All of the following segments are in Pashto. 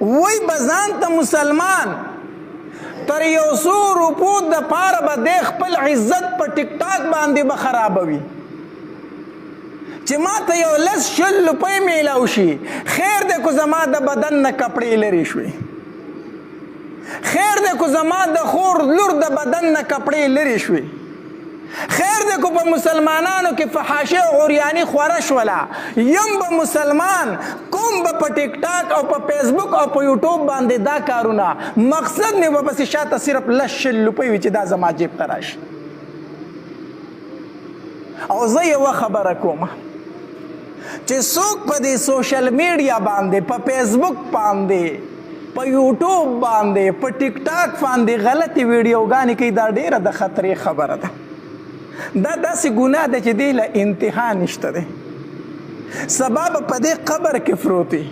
وی بزان ته مسلمان تر 100 روپو د پاره به د خپل عزت په ټیک ټاک باندې به خرابوي چې ما ته یو 10 روپۍ میلاو شي خیر دی کو زما د بدن نه کپړې لرې شوې خیر دی کو زما د خور لور د بدن نه کپړې لرې شوې خیر دی کو په مسلمانانو کې فحاشي او عریاني خوره شوله یم به مسلمان کوم به په ټیک ټاک او په فیسبوک او په یوټیوب باندې دا کارونه مقصد مې به پسې شاته صرف 10 روپۍ وي چې دا زما جیب ته راشي او زه یوه خبره کوم چې څوک په دې سوشل میډیا باندې په فیسبوک باندې په یوټیوب باندې په ټیک ټاک باندې غلطې ویډیوګانې کوي دا ډېره د خطرې خبره ده دا داسې ګناه ده چې دې له انتها نشته دی سبا به په دې قبر کې پروت وي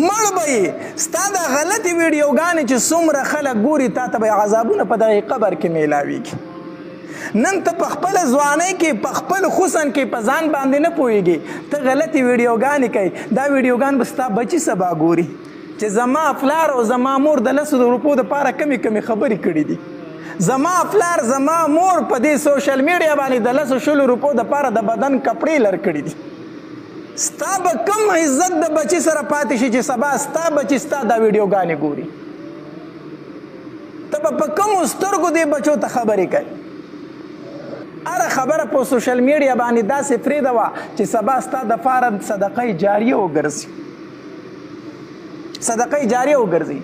مړ به یې ستا دا غلطې ویډیوګانې چې څومره خلک ګوري تا ته به عذابونه په دغې قبر کې میلاویږي نن ته په خپله ځوانۍ کې په خپل حسن کې په ځان باندې نه پوهېږي ته غلطې ویډیوګانې کوي دا ویډیوګان به ستا بچي سبا ګوري چې زما پلار او زما مور د 10 روپو دپاره کمې کمې خبرې کړي دي زما پلار زما مور په دې سوشل میډیا باندې د 10 روپو دپاره د بدن کپړې لر کړي دي ستا به کم عزت د بچي سره پاتې شي چې سبا ستا بچي ستا دا ویډیوګانې ګوري ته به په کمو سترګو دې بچو ته خبرې کوي هره خبره په سوشل میډیا باندې داسې پرېږده وه چې سبا ستا دپاره صدقه جاریه وګرځي صدقه جاریه وګرځي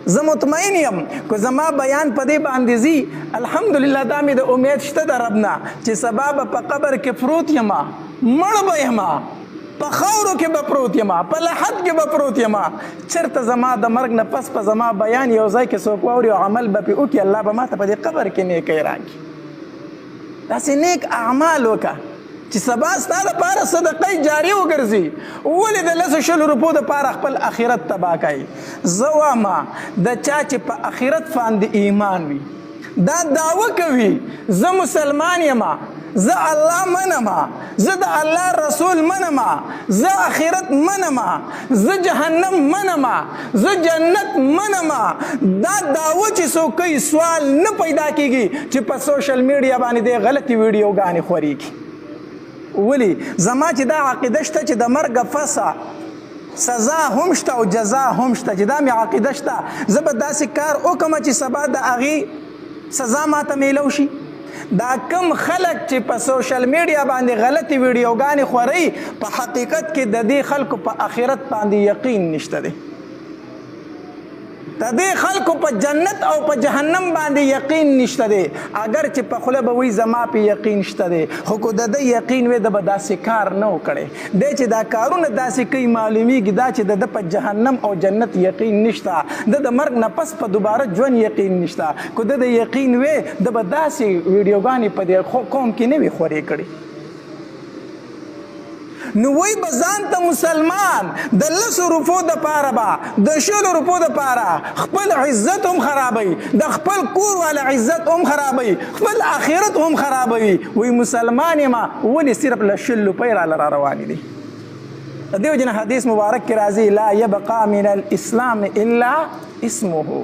زه مطمئن یم که زما بیان په دې باندې ځي الحمدلله دا مې د امید شته د رب نه چې سبا به په قبر کې پروت یمه مړ به یمه په خاورو کې به پروت یمه په لحد کې به پروت یمه چېرته زما د مرګ نه پس په زما بیان یو ځای کې څوک واوري او عمل به پرې وکړي الله به ما ته په دې قبر کې نیکی راکړي داسې نیک اعمال وکړه چې سبا ستا دپاره صدقه جاریه وګرځي ولې د 10 روپو دپاره خپل آخرت تباه کوي زه وایم د چا چې په آخرت باندې ایمان وي دا دعوه کوي زه مسلمان یم زه الله منم زه د الله رسول منم زه آخرت منم زه جهنم منم زه جنت منم دا دعوه چې څوک کوي سوال نه پیدا کیږي چې په سوشل میډیا باندې د غلطې ویډیوګانې خورېږي ولی زما چې دا عقیده شته چې د مرګ پسه سزا هم شته او جزا هم شته چې دا مې عقیده شته زه به داسې کار وکړم چې سبا د هغې سزا ماته میلو شي دا کم خلک چې په سوشل میډیا باندې غلطې ویډیوګانې خورئ په حقیقت کې د دې خلکو په آخرت باندې یقین نشته دی د دې خلکو په جنت او په جهنم باندې یقین نشته دی اگر چې په خوله به وایي زما په یقین شته دی خو که د ده یقین وی د به داسې کار نه و کړی دی چې دا کارونه داسې کوي معلومیږي دا چې د ده په جهنم او جنت یقین نشته د د مرګ نه پس په دوباره ژوند یقین نشته که د د یقین وی د به داسې ویډیوګانې په دې قوم کې نه وي خورې کړي نو وی به ځان ته مسلمان د 10 روپو دپاره به د 100 روپو دپاره خپل عزت هم خرابوي د خپل کور والا عزت هم خرابوي خپل آخرت هم خرابوي وی مسلمان یم ولې صرف له 100 روپۍ راله را روانې دي د دې وجې نه حدیث مبارک کې راځي لا یبقى من الاسلام الا اسمه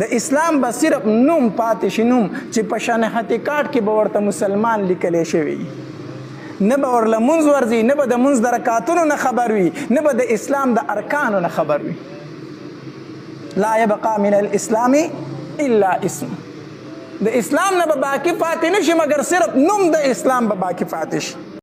د اسلام به صرف نوم پاتې شي نوم چې په شناختي کارت کې به ورته مسلمان لیکلی شوی نه به ورله مونځ ورځي نه به د مونځ د رکعتونو نه خبر وي نه به د اسلام د ارکانو نه خبر وي لا یبقى من الاسلام الا اسم د اسلام نه به باقي پاتې نه شي مګر صرف نوم د اسلام به باقي پاتې شي